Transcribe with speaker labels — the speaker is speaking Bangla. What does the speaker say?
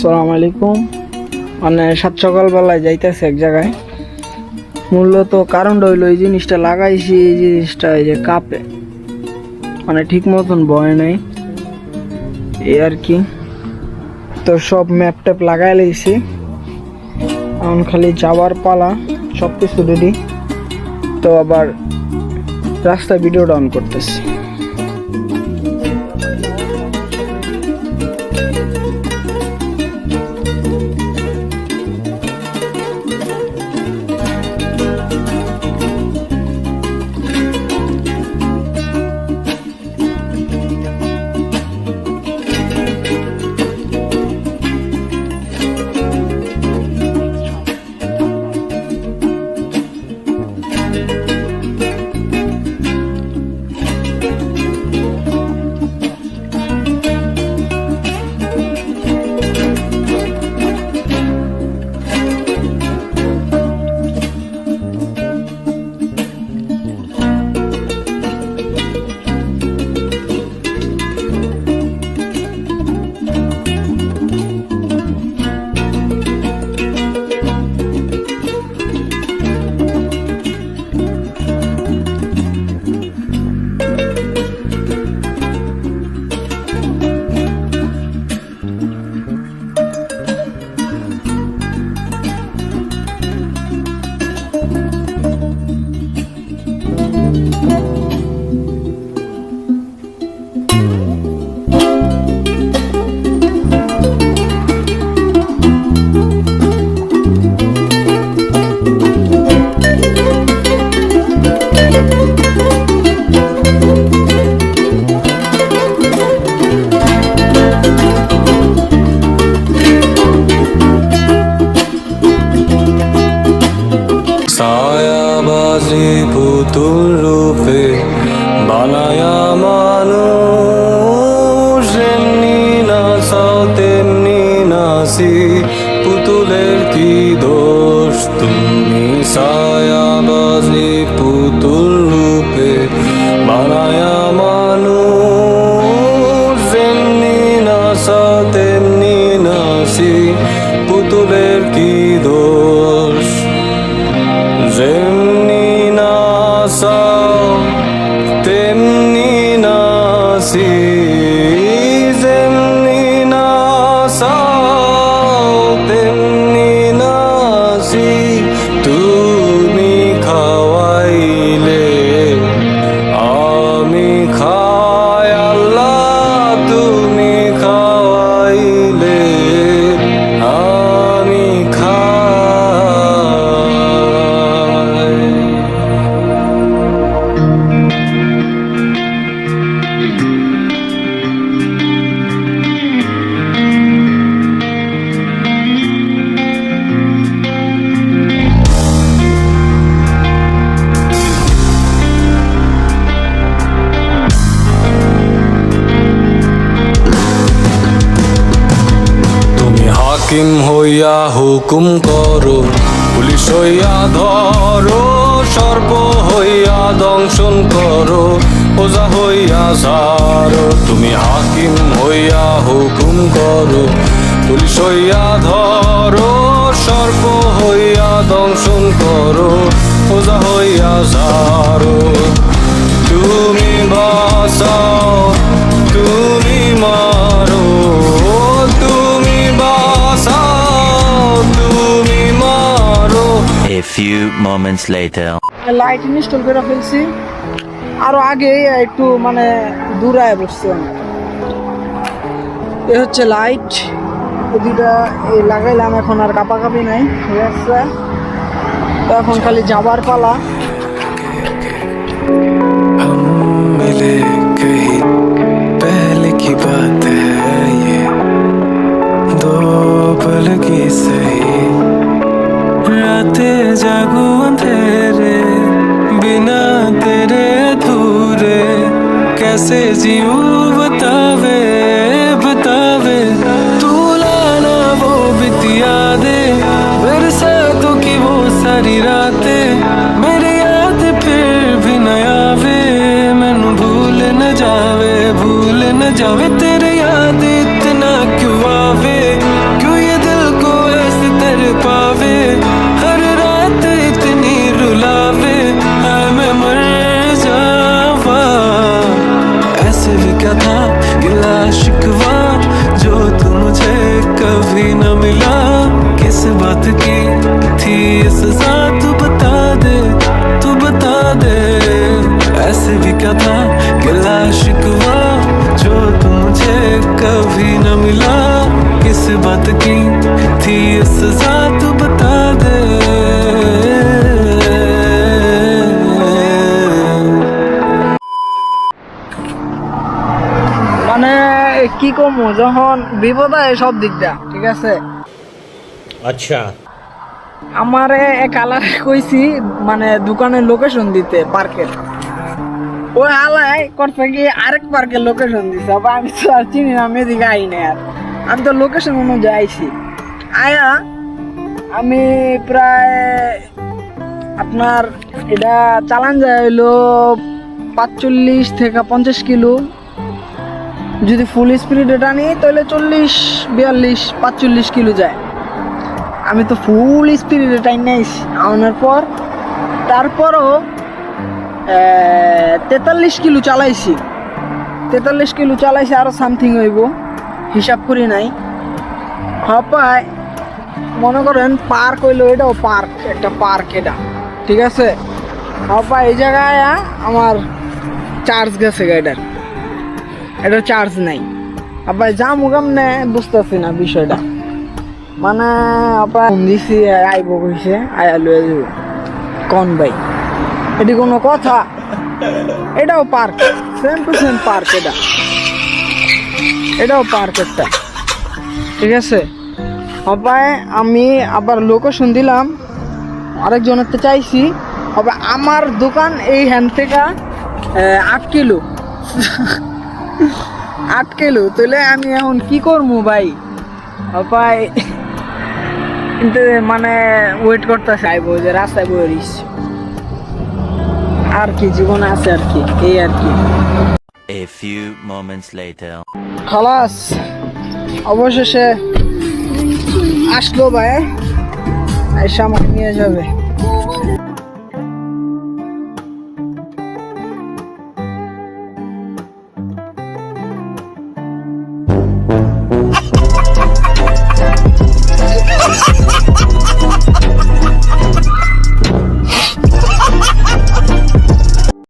Speaker 1: আসসালামু আলাইকুম। মানে সাত সকালবেলায় যাইতেছে এক জায়গায়, মূলত কারণটা হইলো এই জিনিসটা লাগাইছি, এই জিনিসটা এই যে কাঁপে, মানে ঠিক মতন বয় নাই এই আর কি। তো সব ম্যাপ ট্যাপ লাগাই লাইছি, এখন খালি যাওয়ার পালা, সব কিছু রেডি। তো আবার রাস্তায় ভিডিওটা অন করতেছি।
Speaker 2: ছায়াবাজি পুতুল রূপে বানায়া মানুষ, এমনি নাচাও তেমনি নাচি, পুতুলের কি দোষ? তুমি ছায়াবাজি পুতুল রূপে বানায়া মানুষ, এমনি নাচাও তেমনি নাচি, পুতুলের কি দোষ? যেমনি নাচাও তেমনি নাচি, যেমনি নাচাও তেমনি নাচি, তুমি খাওয়াইলে আমি খাই, আল্লাহ তুমি খাওয়াইলে আমি খাই। তুমি হাকিম হইয়া হুকুম করো, পুলিশ হইয়া ধরো, সর্প হইয়া দংশন করো, ওজা হইয়া সারো। তুমি হাকিম হইয়া হুকুম করো, পুলিশ হইয়া ধরো, সর্প হইয়া দংশন করো, ওজা হইয়া সারো। তুমি বাঁচাও তুমি মারো, তুমি বাঁচাও তুমি মারো।
Speaker 3: A few moments later.
Speaker 1: Light install করে ফেলছি, আরো আগে একটু মানে দূরায় বসছি আমি। এ হচ্ছে লাইট, দুইটা লাগাইলাম, এখন আর কাপাকাপি নাই, হয়ে আসছে। তো এখন খালি যাবার পালা।
Speaker 2: हम मिले कहीं पहले की बात है ये, दो पल की सही, रातें जागू अंधेरे, बिना तेरे अधूरे, कैसे जीऊं बतावे बतावे, तू लाना वो बीती यादें, मेरे साथों की वो सारी रातें, मेरी याद फिर भी न आवे, मैनू भूल न जावे, भूल न जावे, तेरे याद इतना क्यों आवे, क्यों ऐसे भी क्या था गिला शिकवा जो तू मुझे कभी न मिला, किस बात की थी ये सजा तू बता दे, तू बता दे। ऐसे भी क्या था गिला शिकवा जो तू मुझे कभी न मिला, किस बात की थी ये सजा तू बता दे।
Speaker 1: মানে কি কমু যখন বিপদ হয় সব দিকটা ঠিক আছে।
Speaker 4: अच्छा
Speaker 1: আমারে এক আলারে কইছি মানে দোকানের লোকেশন দিতে পার্কের, ওই আলায় করতে গিয়ে আরেক পার্কের লোকেশন দিছে। আবার আমি তো আর চিনি না, আমি এদিকে আই না, আর আমি তো লোকেশন অনুযায়ী আইছি। আয়া আমি প্রায় আপনার এটা চালান যায় হইলো 45 থেকে 50 কিলো, যদি ফুল স্পিডে টানি তাহলে 40, 42, 45 কিলো যায়। আমি তো ফুল স্পিডে টাইম নিয়েছি আনার পর, তারপরও 43 কিলো চালাইছি। 43 কিলো চালাইছি, আরও সামথিং হইব হিসাব করি নাই। হপায় মনে করেন পার্ক হইলো, এটাও পার্ক, একটা পার্ক এটা ঠিক আছে। হপায় এই জায়গায় আমার চার্জ গেছে গাড়িটার, এটা চার্জ নাই। আবার যা মুগাম নে বুঝতেছি না বিষয়টা, মানে আবার দিছি আইব কইছে, আয়া লয়ে যাব কোন ভাই, এটি কোনো কথা? এটাও park, same to same park, এটাও পার্ক একটা ঠিক আছে। আবার আমি আবার লোকেশন দিলাম আরেকজনের তো চাইছি। আবার আমার দোকান এই হ্যান্ড থেকে 8 কিলো 8 কিলো, তাহলে আমি এখন কি করবো ভাই? আবার কিন্তু মানে ওয়েট করতে চাইবো যে রাস্তায় বয়ে রইস, আর কি জীবন আছে আর কি, এই আর কি।
Speaker 3: A few moments later.
Speaker 1: খালাস অবশেষে আসলো ভাই, এসে আমাকে নিয়ে যাবে।